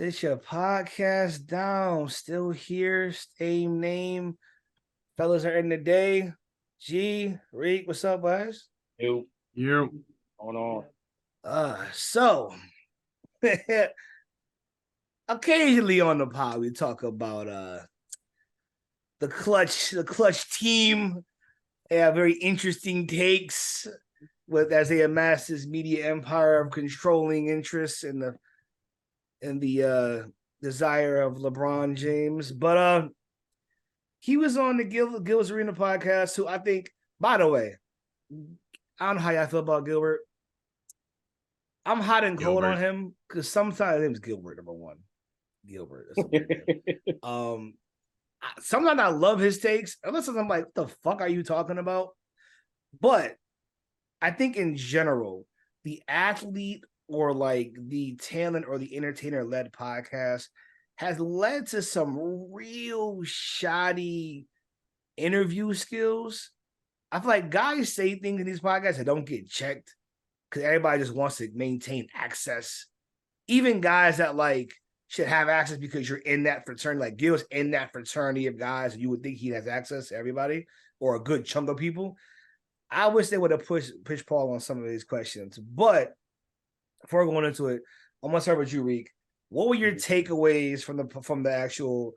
It's your podcast down. Still here. Same name. Fellas are in the day. G, Reek, what's up, guys? You You going on? So occasionally on the pod we talk about the clutch team. They have very interesting takes with as they amass this media empire of controlling interests in the desire of LeBron James. But he was on the Gil's Arena podcast, who I think, by the way, I don't know how y'all feel about Gilbert. I'm hot and cold on him because sometimes his name's Gilbert, number one. Gilbert. That's a weird name. Sometimes I love his takes. Unless I'm like, what the fuck are you talking about? But I think in general, the athlete or like the talent or the entertainer-led podcast has led to some real shoddy interview skills. I feel like guys say things in these podcasts that don't get checked because everybody just wants to maintain access. Even guys that like should have access because you're in that fraternity, like Gil's in that fraternity of guys, and you would think he has access to everybody or a good chunk of people. I wish they would have pushed Paul on some of these questions. But before going into it, I'm gonna start with you, Reek. What were your takeaways from the actual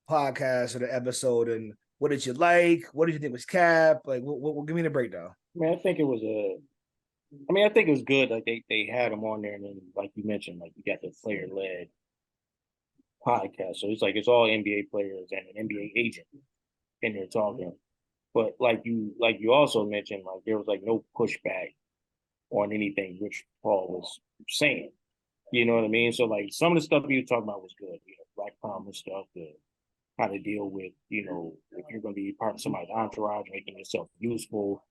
podcast or the episode, and what did you like? What did you think was cap? Like, give me the breakdown. I think it was I think it was good. Like they had him on there, and then like you mentioned, like you got the player led podcast. So it's like it's all NBA players and an NBA agent in there talking. But like you also mentioned, like there was like no pushback on anything Rich Paul was saying. You know what I mean? So like some of the stuff you were talking about was good. You know, Black Power stuff, how to deal with, you know, if you're going to be part of somebody's entourage, making yourself useful,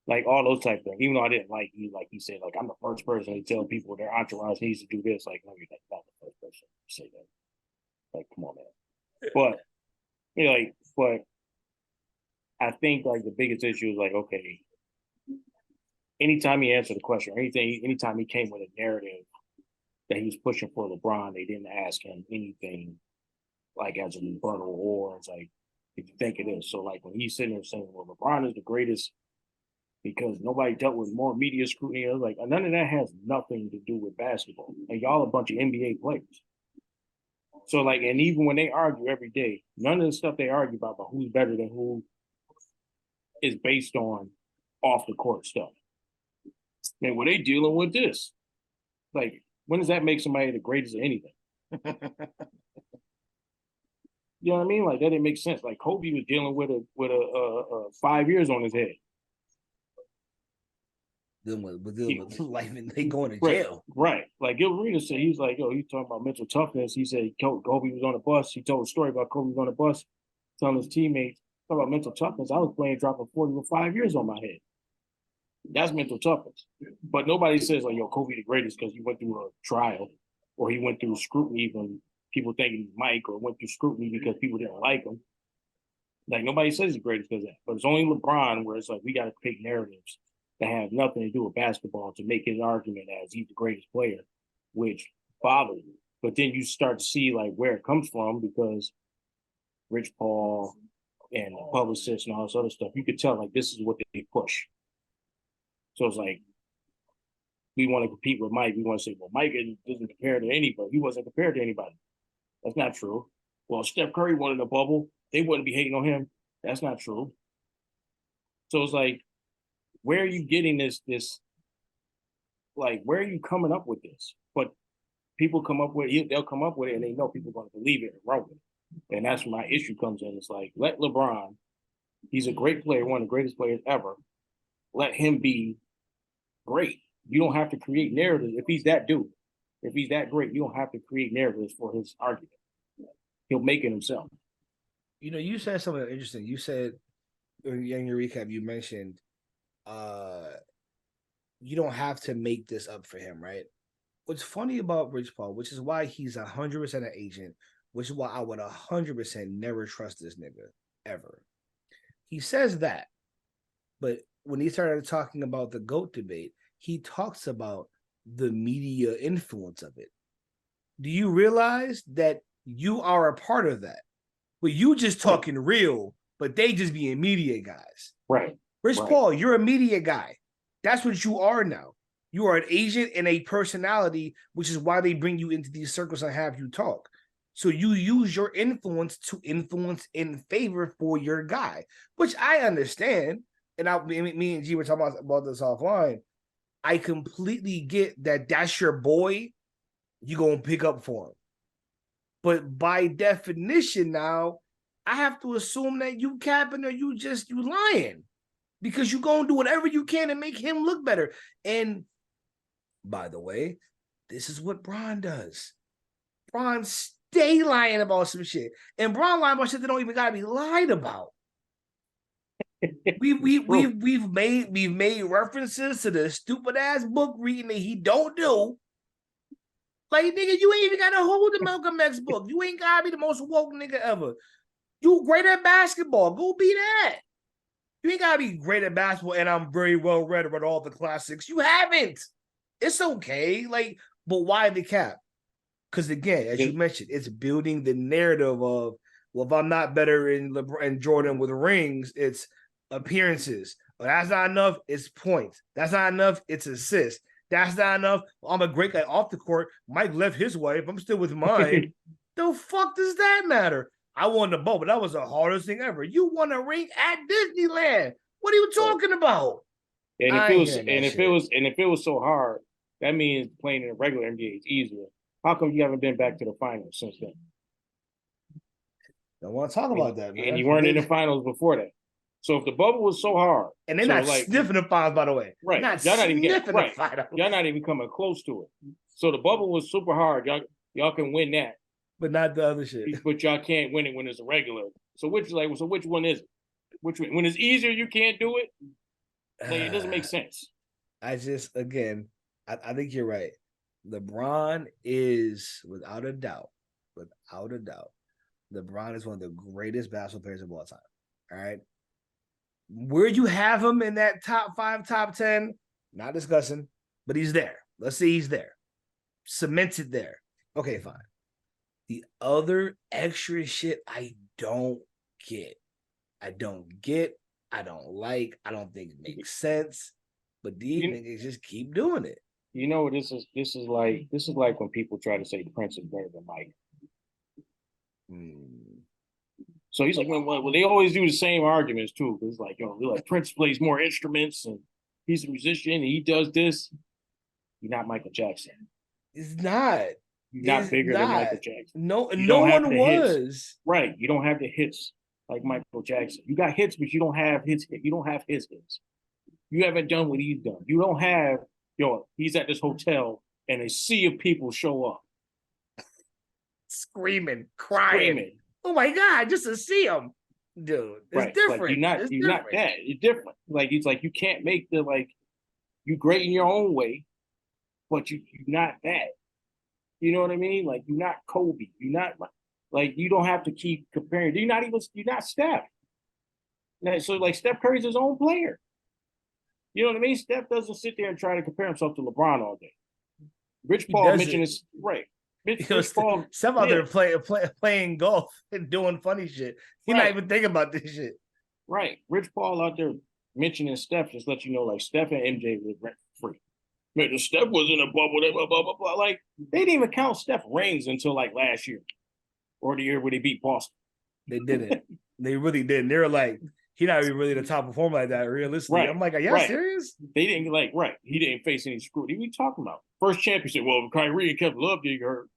like all those type of things. Even though I didn't like he said, like I'm the first person to tell people their entourage needs to do this. Like, no, you're not the first person to say that. Like, come on, man. But you know, but I think like the biggest issue is like, okay, anytime he answered a question or anytime he came with a narrative that he was pushing for LeBron, they didn't ask him anything like as a rebuttal or it's like, if you think it is. So like when he's sitting there saying, well, LeBron is the greatest because nobody dealt with more media scrutiny, I was like, none of that has nothing to do with basketball. And y'all a bunch of NBA players. So like, and even when they argue every day, none of the stuff they argue about who's better than who is based on off the court stuff. Man, were they dealing with this? Like, when does that make somebody the greatest at anything? You know what I mean? Like that didn't make sense. Like Kobe was dealing with a 5 years on his head. Dealing with life and they going to jail. Right. Like Gil Arenas said, he's like, he's talking about mental toughness. He said Kobe was on a bus. He told a story about Kobe was on a bus, telling his teammates about mental toughness. I was playing dropping 40 with 5 years on my head. That's mental toughness. But nobody says like, Kobe the greatest because he went through a trial or he went through scrutiny when people thinking he's Mike or went through scrutiny because people didn't like him. Like nobody says he's the greatest because of that. But it's only LeBron where it's like we got to pick narratives that have nothing to do with basketball to make his argument as he's the greatest player, which bothers me. But then you start to see like where it comes from because Rich Paul and the publicists and all this other stuff, you could tell like this is what they push. So it's like we want to compete with Mike. We want to say, well, Mike doesn't compare to anybody. He wasn't compared to anybody. That's not true. Well, Steph Curry wanted a bubble. They wouldn't be hating on him. That's not true. So it's like, where are you getting this, like, where are you coming up with this? But people come up with it, they'll come up with it and they know people are going to believe it and run with it. And that's where my issue comes in. It's like, let LeBron, he's a great player, one of the greatest players ever. Let him be great. You don't have to create narratives. If he's that dude, if he's that great, you don't have to create narratives for his argument. He'll make it himself. You know, you said something interesting. You said in your recap, you mentioned you don't have to make this up for him, right? What's funny about Rich Paul, which is why he's 100% an agent, which is why I would 100% never trust this nigga ever. He says that, but when he started talking about the GOAT debate, he talks about the media influence of it. do you realize that you are a part of that? But you just talking real, but they just being media guys. Right. Rich Paul, you're a media guy. That's what you are now. You are an agent and a personality, which is why they bring you into these circles and have you talk. So you use your influence to influence in favor for your guy, which I understand. And me and G were talking about this offline. I completely get that that's your boy. You gonna pick up for him. But by definition now, I have to assume that you capping or you lying because you're going to do whatever you can to make him look better. And by the way, this is what Bron does. Bron stay lying about some shit. And Bron lying about shit that don't even got to be lied about. We've made references to the stupid ass book reading that he don't do. Like, nigga, you ain't even got to hold the Malcolm X book. You ain't got to be the most woke nigga ever. You great at basketball. Go be that. You ain't got to be great at basketball and I'm very well read about all the classics. You haven't. It's okay. Like, but why the cap? Because again, as you mentioned, it's building the narrative of, well, if I'm not better in LeBron and Jordan with rings, it's appearances. But that's not enough. It's points. That's not enough. It's assists. That's not enough. I'm a great guy off the court. Mike left his wife. I'm still with mine. The fuck does that matter? I won the ball, but that was the hardest thing ever. You won a ring at Disneyland. What are you talking about? And if it was so hard, that means playing in a regular NBA is easier. How come you haven't been back to the finals since then? Don't want to talk about that, man. And you weren't in the finals before that. So if the bubble was so hard, and they're not sniffing the finals, by the way, right? Y'all not even getting right. Y'all not even coming close to it. So the bubble was super hard. Y'all can win that, but not the other shit. But y'all can't win it when it's a regular. So which one is it? Which one? When it's easier, you can't do it. Like, it doesn't make sense. I think you're right. LeBron is without a doubt, LeBron is one of the greatest basketball players of all time. All right. Where you have him in that top 5, top 10, not discussing, but he's there. Let's say he's there. Cemented there. Okay, fine. The other extra shit I don't get. I don't like. I don't think it makes sense. But these niggas just keep doing it. You know, this is like when people try to say Prince is better than Mike. So he's like, well, they always do the same arguments too. It's like, like Prince plays more instruments and he's a musician and he does this. You're not Michael Jackson. It's not. You're not bigger than Michael Jackson. No one was. Hits. Right. You don't have the hits like Michael Jackson. You got hits, but you don't have his hits. You haven't done what he's done. You don't have, he's at this hotel and a sea of people show up. Screaming, crying. Oh my God, just to see him. Dude, it's different. Like you're not that. It's different. Like, it's like you can't make you great in your own way, but you're not that. You know what I mean? Like, you're not Kobe. You're not like you don't have to keep comparing. You're not Steph. So like Steph Curry's his own player. You know what I mean? Steph doesn't sit there and try to compare himself to LeBron all day. Rich Paul mentioned this, right? Some other playing golf and doing funny shit. He's not even thinking about this shit. Right. Rich Paul out there mentioning Steph just let you know, like, Steph and MJ was rent free. Man, Steph was in a bubble, blah, blah, blah, blah. Like, they didn't even count Steph rings until like last year or the year where they beat Boston. They didn't. They really didn't. They were like, he not even really the top performer like that, realistically. Right. I'm like, are y'all serious? They didn't he didn't face any scrutiny. What are you talking about? First championship. Well, Kyrie and Kevin Love getting hurt.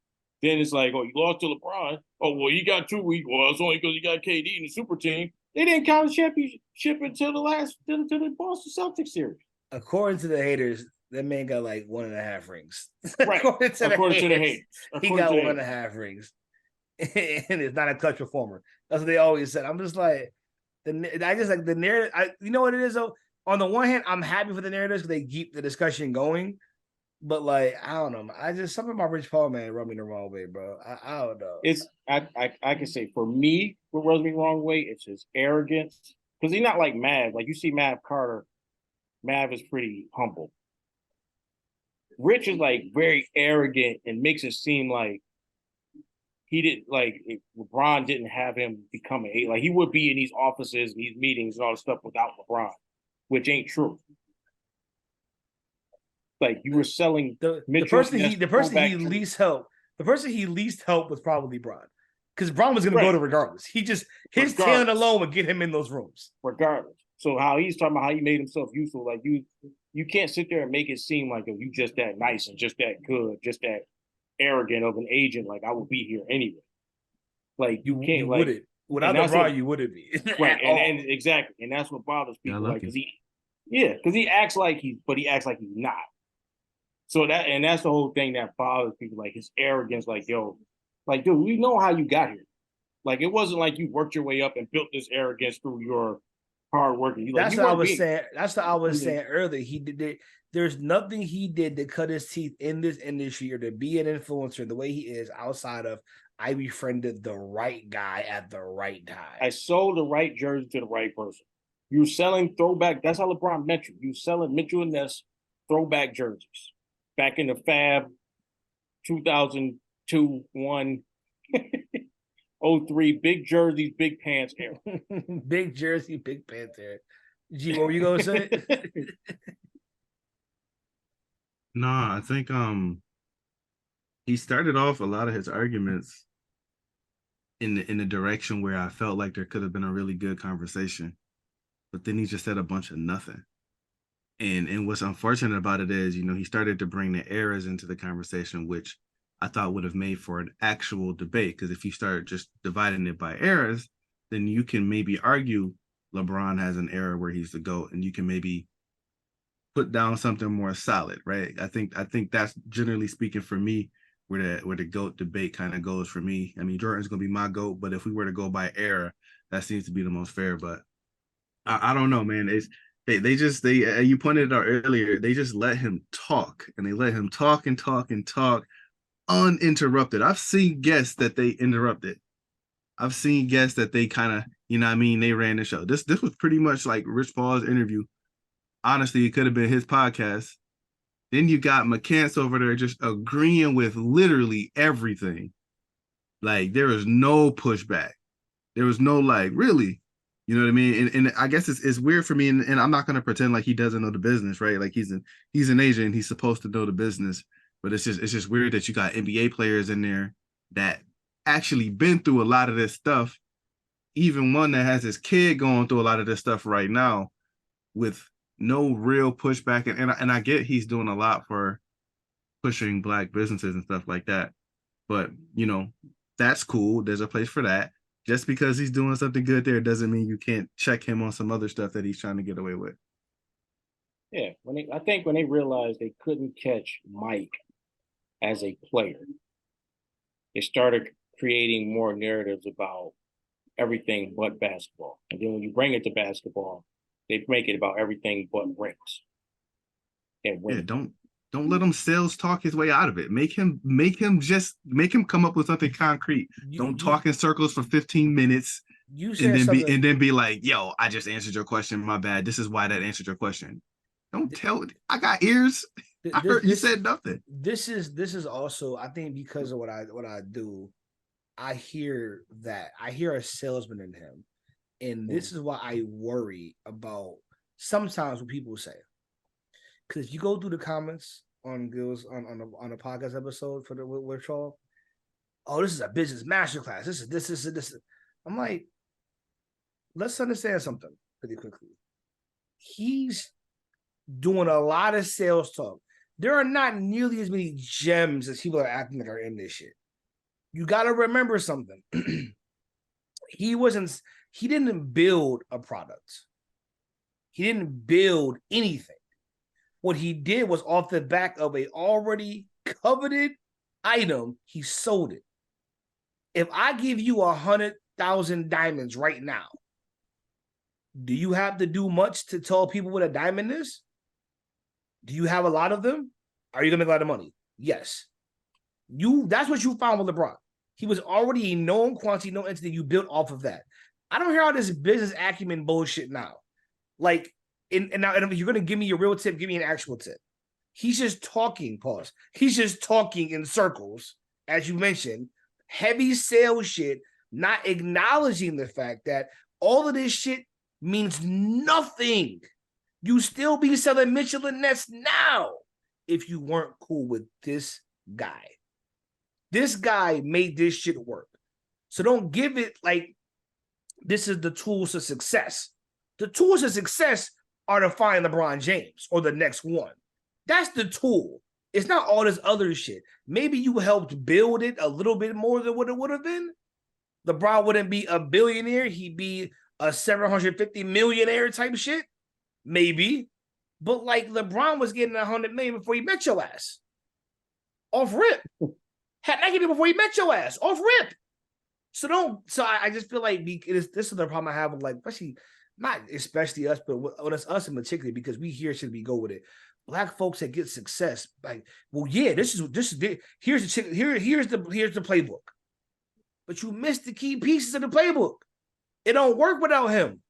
Then it's like, you lost to LeBron. Oh, well, you got 2 weeks. Well, it's only because you got KD in the super team. They didn't count the championship until the Boston Celtics series. According to the haters, that man got like 1.5 rings. Right. According to the haters. He got 1.5 rings. And it's not a clutch performer. That's what they always said. I'm just like, I just like the narrative. You know what it is, though? On the one hand, I'm happy for the narratives because they keep the discussion going. But like, I don't know. I just something about Rich Paul, man, rubbed me the wrong way, bro. I don't know. I can say for me, what rubs me the wrong way, it's his arrogance. Because he's not like Mav. Like, you see Mav Carter, Mav is pretty humble. Rich is like very arrogant and makes it seem like he didn't like if LeBron didn't have him become an eight. Like he would be in these offices, these meetings, and all this stuff without LeBron, which ain't true. Like you were selling The Mitchell person he Ness the person he throwback least helped the person he least helped was probably Braun, because Braun was going to go right, to regardless. He just his talent regardless, alone would get him in those rooms. regardless. So how he's talking about how he made himself useful, like you can't sit there and make it seem like you just that nice and just that good, just that arrogant of an agent. Like I will be here anyway. Like you can't You like, wouldn't without and that's LeBron. what You wouldn't be right, at all. and exactly, and that's what bothers Yeah, people. Like lucky. because he acts like but he acts like he's not. So that's the whole thing that bothers people, like his arrogance. Like yo, like dude, we know how you got here. Like it wasn't like you worked your way up and built this arrogance through your hard work. Like, That's you what I weren't was being, saying. That's what I was saying earlier. He did. There's nothing he did to cut his teeth in this industry or to be an influencer the way he is outside of I befriended the right guy at the right time. I sold the right jersey to the right person. You were selling throwback. That's how LeBron met you. You selling Mitchell and Ness throwback jerseys back in the Fab 2002, 1, 03, big jerseys, big pants era. Big jersey, big panther. G, what were you gonna say? No, I think he started off a lot of his arguments in the direction where I felt like there could have been a really good conversation, but then he just said a bunch of nothing. And what's unfortunate about it is, he started to bring the eras into the conversation, which I thought would have made for an actual debate. Because if you start just dividing it by eras, then you can maybe argue LeBron has an era where he's the GOAT, and you can maybe put down something more solid, right? I think that's generally speaking for me where the GOAT debate kind of goes for me. I mean, Jordan's gonna be my GOAT, but if we were to go by era, that seems to be the most fair. But I don't know, man. It's they you pointed it out earlier. They just let him talk, and they let him talk and talk and talk uninterrupted. I've seen guests that they interrupted. I've seen guests that they kind of, they ran the show. This was pretty much like Rich Paul's interview. Honestly, it could have been his podcast. Then you got McCants over there just agreeing with literally everything. Like there was no pushback. There was no like, really, you know what I mean? And I guess it's weird for me, and I'm not gonna pretend like he doesn't know the business, right? Like he's an agent, he's supposed to know the business, but it's just weird that you got NBA players in there that actually been through a lot of this stuff, even one that has his kid going through a lot of this stuff right now with no real pushback. And I get he's doing a lot for pushing Black businesses and stuff like that, but that's cool. There's a place for that. Just because he's doing something good there doesn't mean you can't check him on some other stuff that he's trying to get away with. Yeah, I think when they realized they couldn't catch Mike as a player, they started creating more narratives about everything but basketball. And then when you bring it to basketball, they make it about everything but rings. And yeah, don't let him sales talk his way out of it. Make him come up with something concrete. Don't talk in circles for 15 minutes. You said and then be like, yo, I just answered your question. My bad. This is why that answered your question. Don't tell it. I got ears. I heard you said nothing. This is also, I think, because of what I do, I hear a salesman in him. And this is why I worry about sometimes what people say. Because if you go through the comments on Gil's on a podcast episode for the with Charles, oh, this is a business masterclass. This is. I'm like, let's understand something pretty quickly. He's doing a lot of sales talk. There are not nearly as many gems as people are acting like are in this shit. You got to remember something. He didn't build a product. He didn't build anything. What he did was off the back of a already coveted item, he sold it. If I give you 100,000 diamonds right now, do you have to do much to tell people what a diamond is? Do you have a lot of them? Are you gonna make a lot of money? Yes. That's what you found with LeBron. He was already a known quantity, known entity. You built off of that. I don't hear all this business acumen bullshit now. Like, and if you're gonna give me a real tip, give me an actual tip. He's just talking, pause. He's just talking in circles, as you mentioned, heavy sales shit, not acknowledging the fact that all of this shit means nothing. You still be selling Mitchell and Ness now if you weren't cool with this guy. This guy made this shit work. So don't give it like this is the tools to success. The tools to success are to find LeBron James or the next one. That's the tool. It's not all this other shit. Maybe you helped build it a little bit more than what it would have been. LeBron wouldn't be a billionaire. He'd be a 750 millionaire type shit. Maybe. But like LeBron was getting 100 million before he met your ass. Off rip. Had negative before he met your ass. Off rip. So I just feel like this is the problem I have with like, especially us, but when it's us in particular, because we here should we go with it. Black folks that get success, like, well, yeah, here's the playbook. But you missed the key pieces of the playbook. It don't work without him.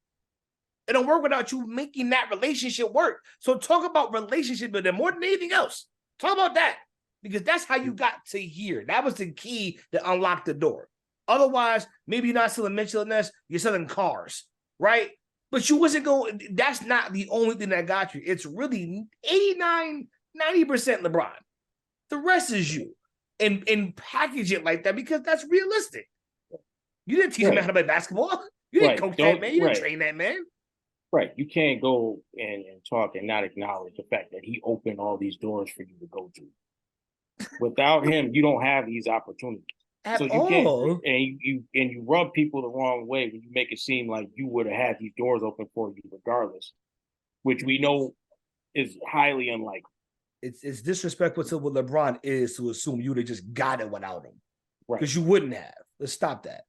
It don't work without you making that relationship work. So talk about relationship with them more than anything else. Talk about that. Because that's how you got to here. That was the key that unlocked the door. Otherwise, maybe you're not selling Mitchell and Ness, you're selling cars, right? But you wasn't going, that's not the only thing that got you. It's really 89, 90% LeBron. The rest is you. And package it like that because that's realistic. You didn't teach him how to play basketball. You didn't coach that man. You didn't train that man. Right. You can't go and talk and not acknowledge the fact that he opened all these doors for you to go to. Without him, you don't have these opportunities. At so you all. Can't, and you rub people the wrong way when you make it seem like you would have had these doors open for you regardless, which we know is highly unlikely. It's disrespectful to what LeBron is to assume you would have just got it without him. Right. Because you wouldn't have. Let's stop that.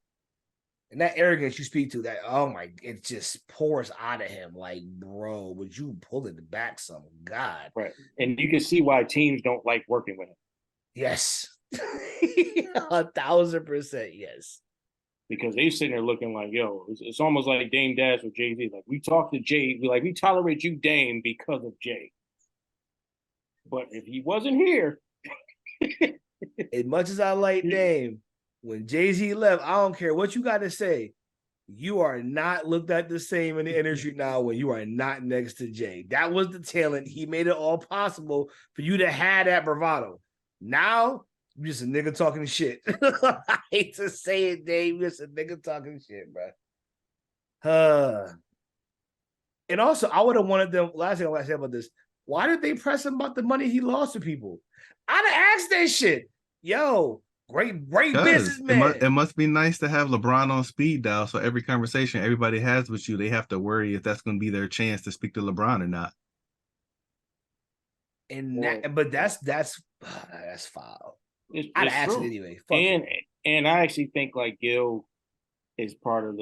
And that arrogance you speak to, that, oh my, it just pours out of him. Like, bro, would you pull it back some? God. Right. And you can see why teams don't like working with him. Yes. 1,000% yes. Because they sitting there looking like, yo, it's almost like Dame Dash with Jay-Z. Like, we talk to Jay, we tolerate you, Dame, because of Jay. But if he wasn't here. As much as I like Dame, when Jay-Z left, I don't care what you got to say. You are not looked at the same in the industry now when you are not next to Jay. That was the talent. He made it all possible for you to have that bravado. Now, you're just a nigga talking shit. I hate to say it, Dave. You're just a nigga talking shit, bro. And also, I would have wanted them. Last thing I want to say about this. Why did they press him about the money he lost to people? I'd have asked that shit. Yo, great businessman. It must be nice to have LeBron on speed dial. So every conversation everybody has with you, they have to worry if that's going to be their chance to speak to LeBron or not. And but that's foul. I'd ask it anyway. And I actually think like Gil is part of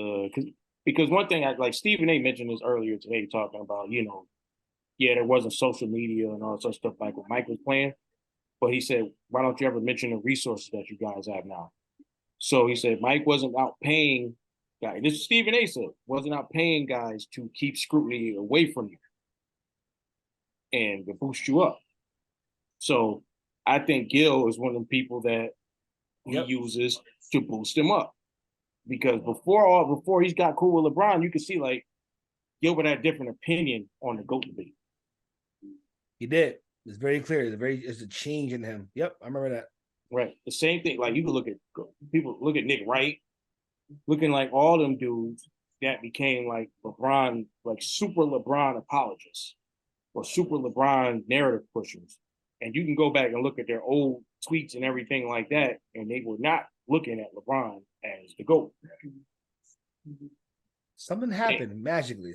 because one thing like Stephen A mentioned this earlier today, talking about, there wasn't social media and all that stuff like what Mike was playing. But he said, why don't you ever mention the resources that you guys have now? So he said, Mike wasn't out paying guys. This is Stephen A said, wasn't out paying guys to keep scrutiny away from you and to boost you up. So I think Gil is one of the people that he uses to boost him up. Because before he's got cool with LeBron, you can see like Gilbert had a different opinion on the GOAT debate. He did. It's very clear. It's a change in him. Yep, I remember that. Right. The same thing. Like you can look at Nick Wright, looking like all them dudes that became like LeBron, like super LeBron apologists or super LeBron narrative pushers. And you can go back and look at their old tweets and everything like that, and they were not looking at LeBron as the GOAT. Something happened magically.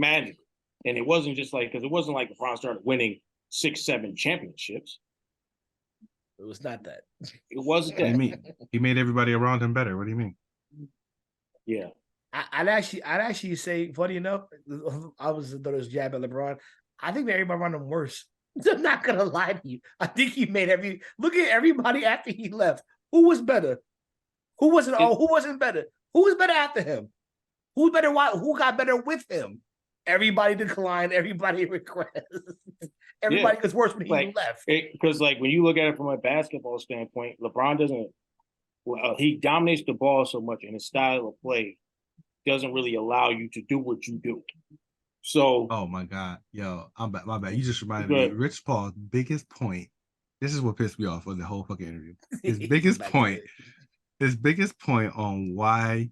And it wasn't just like, because it wasn't like LeBron started winning 6-7 championships. It was not that. It wasn't that. What do you mean? He made everybody around him better. What do you mean? Yeah. I'd actually say, funny enough, I was jab at LeBron. I think that everybody around him worse. I'm not gonna lie to you. I think he made look at everybody after he left. Who was better? Who wasn't better? Who was better after him? Who got better with him? Everybody declined. Everybody regressed. Everybody was worse when he left. Because like when you look at it from a basketball standpoint, LeBron doesn't he dominates the ball so much, and his style of play doesn't really allow you to do what you do. So, Oh my God. Yo, I'm bad. My bad. You just reminded me. good. Rich Paul's biggest point. This is what pissed me off on the whole fucking interview. His Back biggest to point, it. his biggest point on why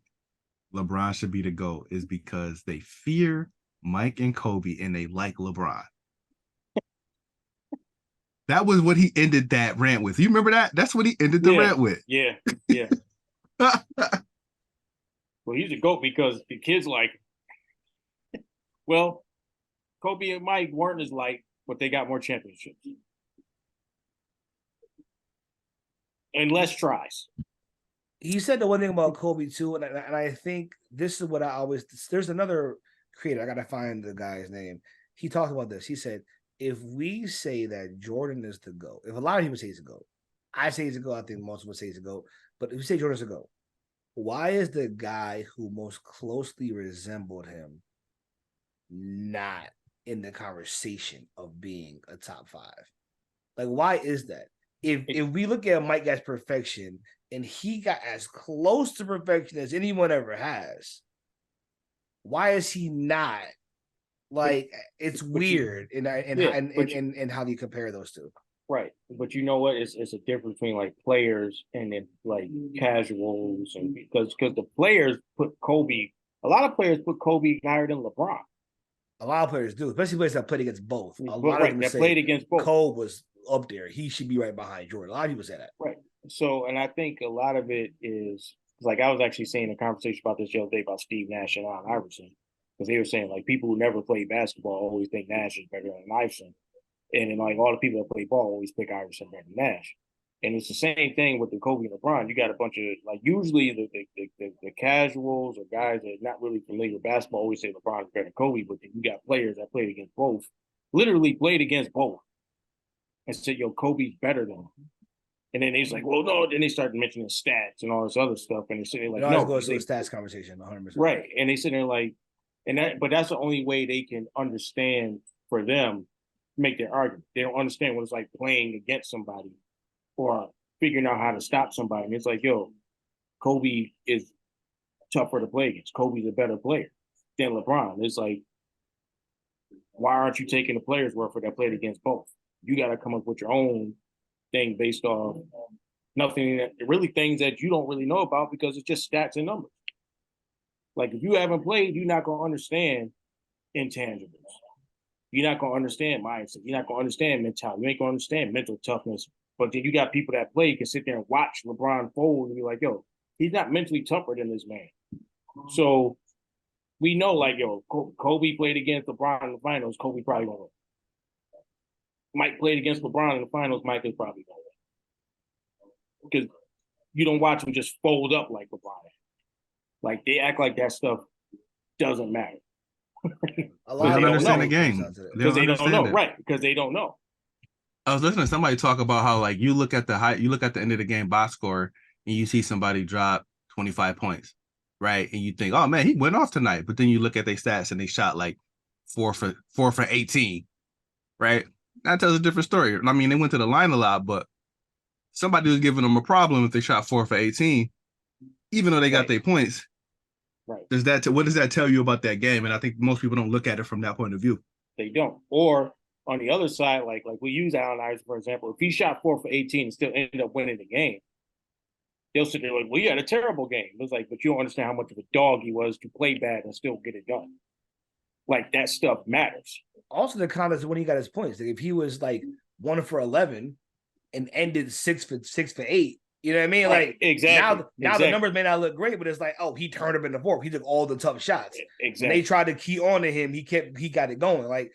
LeBron should be the GOAT is because they fear Mike and Kobe and they like LeBron. That was what he ended that rant with. You remember that? That's what he ended the rant with. Yeah. Well, he's a GOAT because the kids like, well, Kobe and Mike weren't as like, but they got more championships and less tries. He said the one thing about Kobe too, and I think this is what I always. There's another creator. I gotta find the guy's name. He talked about this. He said, if we say that Jordan is the GOAT, if a lot of people say he's a GOAT, I say he's a GOAT. I think most people say he's a GOAT. But if we say Jordan's a GOAT, why is the guy who most closely resembled him not in the conversation of being a top five? Like, why is that? If we look at Mike as perfection and he got as close to perfection as anyone ever has, why is he not? Like, it's weird and how do you compare those two? Right. But you know what? It's a difference between like players and then like casuals, and because the players put Kobe, a lot of players put Kobe higher than LeBron. A lot of players do, especially players that played against both. A lot Right, of them that say played against both. Cole was up there. He should be right behind Jordan. A lot of people say that. Right. So, and I think a lot of it is like I was actually saying a conversation about this the other day about Steve Nash and Allen Iverson, because they were saying like people who never played basketball always think Nash is better than Iverson, and then like all the people that play ball always pick Iverson better than Nash. And it's the same thing with the Kobe and LeBron. You got a bunch of like usually the casuals or guys that are not really familiar with basketball always say LeBron is better than Kobe, but then you got players that played against both, literally played against both, and said, "Yo, Kobe's better than him." And then he's like, "Well, no." Then they started mentioning stats and all this other stuff, and they're sitting like, It always "No, goes to a stats conversation, 100%. right." And they sit there like, but that's the only way they can understand for them make their argument. They don't understand what it's like playing against somebody or figuring out how to stop somebody. And it's like, yo, Kobe is tougher to play against. Kobe's a better player than LeBron. It's like, why aren't you taking the players' word for that played against both? You got to come up with your own thing based on nothing that really things that you don't really know about because it's just stats and numbers. Like if you haven't played, you're not gonna understand intangibles. You're not gonna understand mindset. You're not gonna understand mentality. You ain't gonna understand mental toughness. But then you got people that play can sit there and watch LeBron fold and be like, yo, he's not mentally tougher than this man. So we know, like, yo, Kobe played against LeBron in the finals. Kobe probably gonna win. Mike played against LeBron in the finals. Mike is probably gonna win because you don't watch him just fold up like LeBron. Like they act like that stuff doesn't matter. A lot They of don't understand know. the game Because they don't know, right? Because they don't know. I was listening to somebody talk about how like you look at the end of the game box score and you see somebody drop 25 points, right? And you think, oh man, he went off tonight. But then you look at their stats and they shot like 4 for 18, right? That tells a different story. I mean, they went to the line a lot, but somebody was giving them a problem if they shot 4 for 18, even though they got their points. Right. What does that tell you about that game? And I think most people don't look at it from that point of view. They don't. Or on the other side, like we use Allen Iverson, for example, if he shot 4 for 18 and still ended up winning the game, they'll sit there like, well, you had a terrible game. It's like, but you don't understand how much of a dog he was to play bad and still get it done. Like that stuff matters. Also, the context of when he got his points. Like if he was like 1 for 11 and ended 6 for 8, you know what I mean? Right. Like exactly. Now the numbers may not look great, but it's like, oh, he turned up in the fourth. He took all the tough shots. Exactly. When they tried to key on to him, he got it going. Like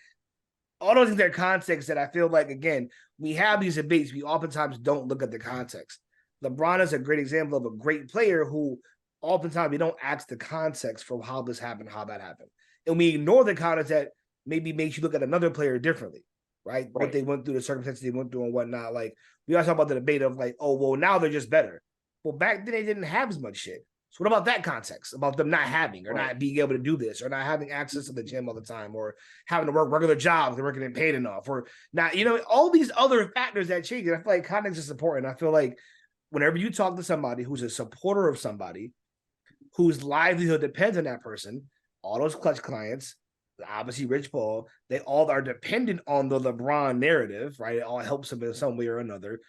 all those things are context that I feel like, again, we have these debates. We oftentimes don't look at the context. LeBron is a great example of a great player who oftentimes we don't ask the context for how this happened, how that happened. And we ignore the context that maybe makes you look at another player differently, right? What they went through, the circumstances they went through and whatnot. Like we always talk about the debate of like, oh, well, now they're just better. Well, back then they didn't have as much shit. So what about that context about them not having or not being able to do this or not having access to the gym all the time or having to work regular jobs, they're working and paid enough or not, all these other factors that change. And I feel like context is important. I feel like whenever you talk to somebody who's a supporter of somebody whose livelihood depends on that person, all those clutch clients, obviously Rich Paul, they all are dependent on the LeBron narrative, right? It all helps them in some way or another.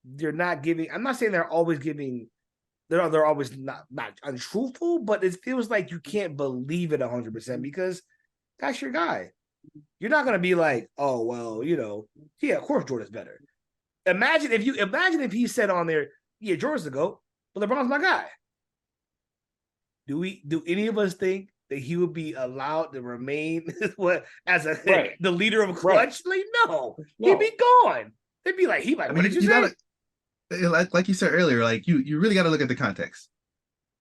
They're not giving, I'm not saying they're always giving, they're always not untruthful, but it feels like you can't believe it 100% because that's your guy. You're not gonna be like, oh well, yeah, of course Jordan's better. Imagine if he said on there, yeah, Jordan's the GOAT, but LeBron's my guy. Do any of us think that he would be allowed to remain the leader of Clutch? Like, no, he'd be gone. They'd be like, what did you say? Like you said earlier, like you really got to look at the context.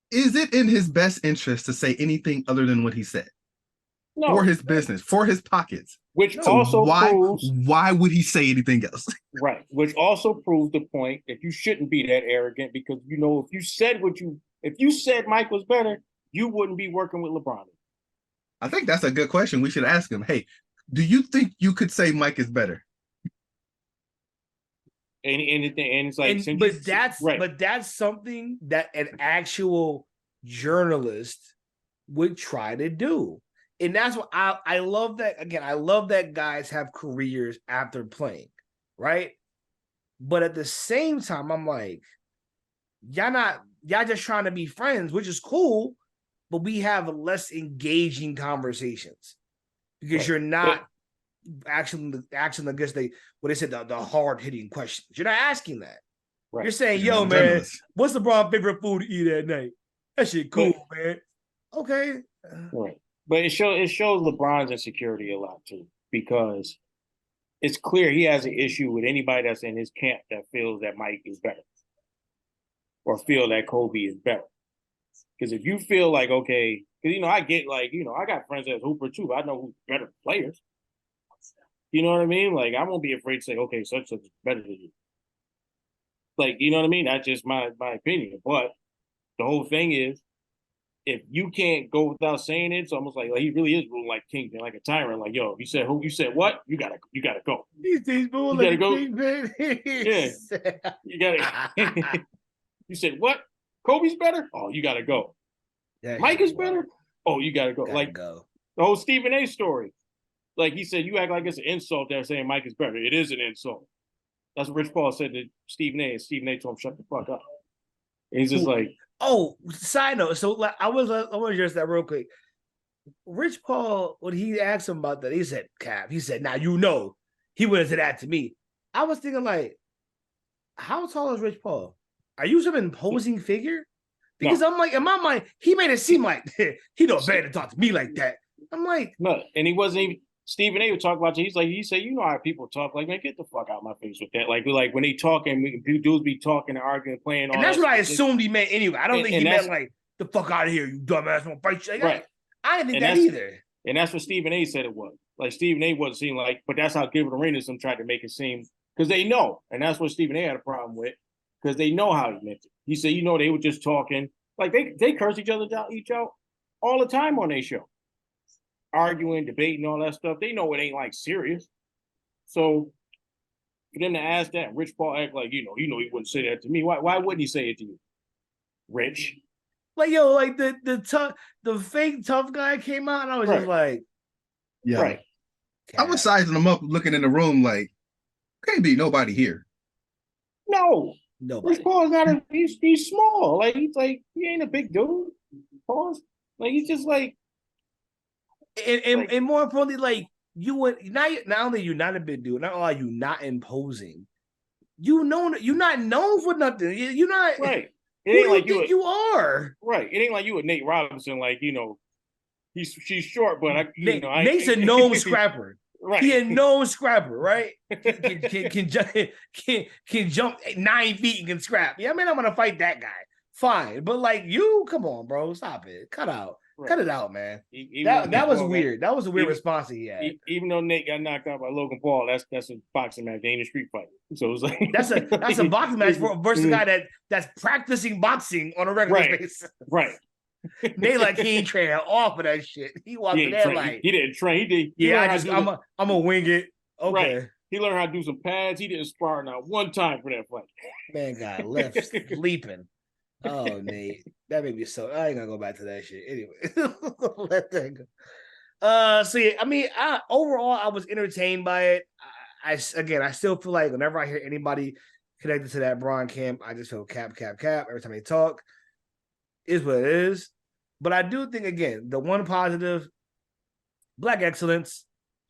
Is it in his best interest to say anything other than what he said? No. For his business, for his pockets. Which also proves why would he say anything else? Right. Which also proves the point that you shouldn't be that arrogant because if you said Mike was better, you wouldn't be working with LeBron. I think that's a good question. We should ask him, hey, do you think you could say Mike is better? And it's like, but that's something that an actual journalist would try to do. And that's what I love that. Again, I love that guys have careers after playing, right? But at the same time, I'm like, y'all just trying to be friends, which is cool, but we have less engaging conversations because you're not actually I guess what they said, the hard hitting questions. You're not asking that. Right. You're saying, yo, man, what's LeBron's favorite food to eat at night? That shit cool, man. Okay. Right. But it shows LeBron's insecurity a lot too, because it's clear he has an issue with anybody that's in his camp that feels that Mike is better or feel that Kobe is better. Because if you feel like, okay, because, I get like, I got friends that's Hooper too, but I know who's better players. You know what I mean? Like, I won't be afraid to say, okay, such is better than you. Like, you know what I mean? That's just my opinion. But the whole thing is, if you can't go without saying it, it's almost like he really is ruling like Kingpin, like a tyrant. Like, yo, if you said who, you said what, you gotta go. He's ruling like go. Kingpin. Yeah, you gotta. You said what? Kobe's better. Oh, you gotta go. Mike is better. Oh, you gotta go. The whole Stephen A. story. Like he said, you act like it's an insult. They're saying Mike is better. It is an insult. That's what Rich Paul said to Stephen A. And Stephen A. told him, shut the fuck up. And he's just like. Oh, side note. So I want to address that real quick. Rich Paul, when he asked him about that, he said, Cap, he said, now he went into that to me. I was thinking like, how tall is Rich Paul? Are you some imposing figure? Because I'm like, in my mind, he made it seem like he don't better to talk to me like that. I'm like, no, and he wasn't even. Stephen A. would talk about you. He said, how people talk. Like, man, get the fuck out of my face with that. Like when they talking, dudes be talking and arguing, playing. And that's what I assumed he meant anyway. I don't think he meant like the fuck out of here, you dumbass, won't fight you. Right. I didn't think that either. And that's what Stephen A. said it was. Like Stephen A. wasn't seem like, but that's how Gilbert Arenas tried to make it seem because they know, and that's what Stephen A. had a problem with because they know how he meant it. He said, they were just talking like they curse each out all the time on their show. Arguing, debating, all that stuff. They know it ain't like serious. So for them to ask that, Rich Paul act like, he wouldn't say that to me. Why wouldn't he say it to you? Rich. Like, yo, like the fake tough guy came out and I was just like, yeah. Right. I was sizing him up, looking in the room like, can't be nobody here. No. Nobody. Rich Paul's not he's small. Like he ain't a big dude. Pause. Like he's just like And more importantly, like you would not only you're not a big dude, not only are you not imposing, you're not known for nothing. You're not right. It ain't like you are right. It ain't like you with Nate Robinson. Like she's short, but Nate's a known scrapper. Right. He a known scrapper, right? Can jump 9 feet and can scrap. Yeah, I mean I'm gonna fight that guy. Fine, but like you, come on, bro, stop it. Cut out. Right. Cut it out, man. That was weird. That was a weird response he had. Even though Nate got knocked out by Logan Paul, that's a boxing match. They ain't a street fight. So it was like that's a boxing match versus a guy that's practicing boxing on a regular basis. Right. Nate like he ain't training off of that shit. He walked in there like he didn't train. He did. Yeah, I'm gonna wing it. Okay. Right. He learned how to do some pads. He didn't spar not one time for that fight. Man got left sleeping. Oh, Nate, that made me so. I ain't gonna go back to that shit anyway. Let that go. So yeah, I mean, overall, I was entertained by it. I still feel like whenever I hear anybody connected to that Braun camp, I just feel cap every time they talk. Is what it is. But I do think again, the one positive, Black excellence,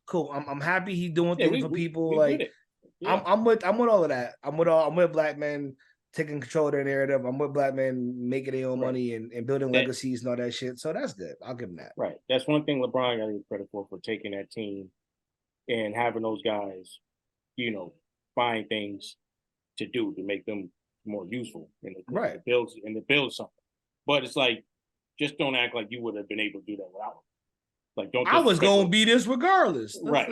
cool. I'm happy he's doing things for people. Like yeah. I'm with all of that. I'm with Black men taking control of their narrative. I'm with Black men making their own money and building legacies and all that shit. So that's good. I'll give him that. Right. That's one thing LeBron got to get credit for taking that team and having those guys, you know, find things to do to make them more useful and to build something. But it's like, just don't act like you would have been able to do that without him. Like, don't. I was gonna be this regardless. Right.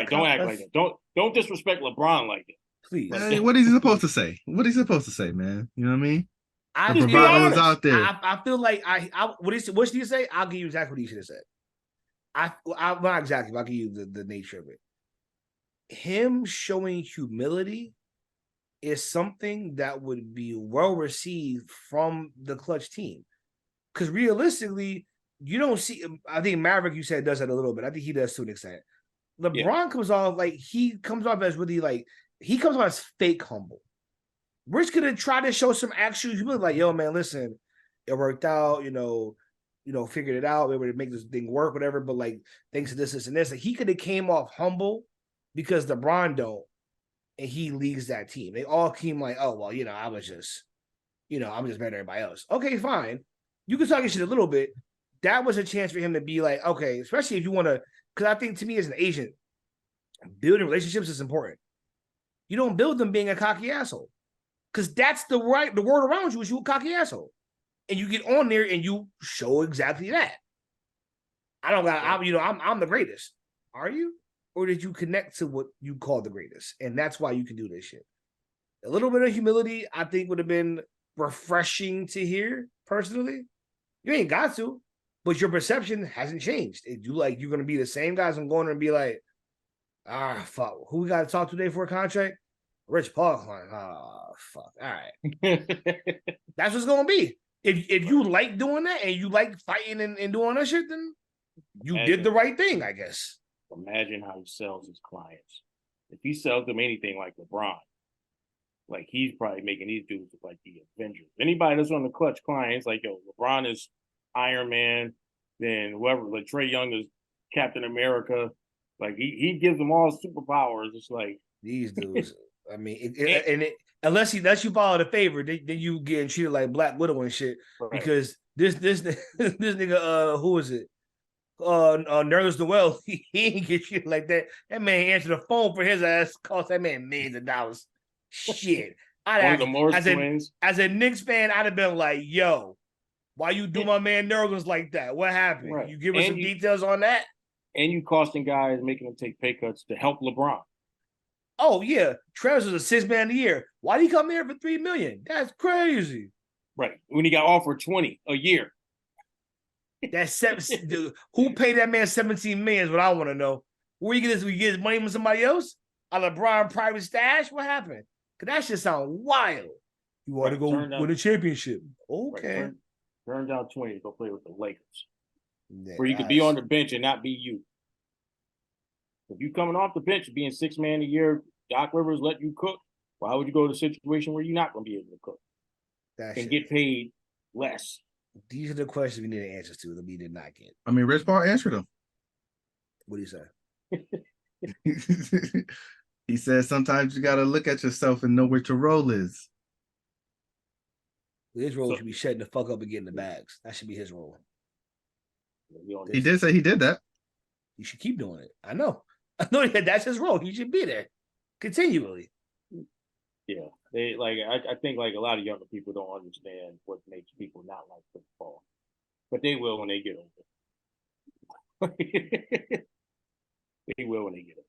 Don't act like that. Don't disrespect LeBron like that. Please. Hey, what is he supposed to say? What is he supposed to say, man? You know what I mean? I The bravado is out there. I feel like what should you say? I'll give you exactly what he should have said. I'm not exactly, but I'll give you the nature of it. Him showing humility is something that would be well received from the Clutch team. Because realistically, you don't see. I think Maverick, you said, does that a little bit. I think he does to an extent. LeBron comes off like as really like he comes off as fake humble. Rich could have tried to show some actual humility, like, yo, man, listen, it worked out, figured it out, we were able to make this thing work, whatever. But like, thanks to this, and this, like, he could have came off humble because LeBron don't, and he leads that team. They all came like, oh, well, I'm just better than everybody else. Okay, fine. You can talk your shit a little bit. That was a chance for him to be like, okay, especially if you want to, because I think to me as an agent, building relationships is important. You don't build them being a cocky asshole. Because that's the word around you is you a cocky asshole. And you get on there and you show exactly that. I'm the greatest. Are you? Or did you connect to what you call the greatest? And that's why you can do this shit. A little bit of humility, I think, would have been refreshing to hear, personally. You ain't got to, but your perception hasn't changed. You're going to be the same guys and going there and be like, fuck, who we got to talk to today for a contract? Rich Paul. Fuck. All right. That's what's going to be. If you like doing that and you like fighting and doing that shit, then you did the right thing, I guess. Imagine how he sells his clients. If he sells them anything like LeBron, like he's probably making these dudes look like the Avengers. Anybody that's on the Clutch clients, like, yo, LeBron is Iron Man, then whoever, like Trae Young is Captain America. Like he gives them all superpowers. It's like these dudes. I mean, unless you follow the favor, then you getting treated like Black Widow and shit. Right. Because this nigga, who is it? Nerlens Noel, he ain't get treated like that. That man answered the phone for his ass, cost that man millions of dollars. Shit. As a Knicks fan, I'd have been like, yo, why you do my man Nerlens like that? What happened? Right. You give us some details on that? And you costing guys, making them take pay cuts to help LeBron. Oh yeah, Travis was a 6 man a year. Why did he come here for $3 million? That's crazy. Right. When he got offered 20 a year. That's who paid that man 17 million is what I want to know. Where you get this? We get his money from somebody else? A LeBron private stash? What happened? Cause that shit sound wild. You want to go win a championship? Okay. Right, turn down 20 to go play with the Lakers. Yeah, where you could be on the bench and not be you. If you coming off the bench being 6 man a year, Doc Rivers let you cook, why would you go to a situation where you're not going to be able to cook and get paid less? These are the questions we need answers to that we did not get. I mean, Rich Paul answered them. What do you say? He said sometimes you got to look at yourself and know what your role is. His role should be shutting the fuck up and getting the bags. That should be his role. He did say he did that. He should keep doing it. I know that's his role. He should be there continually. Yeah, I think like a lot of younger people don't understand what makes people not like football, but they will when they get older. They will when they get older.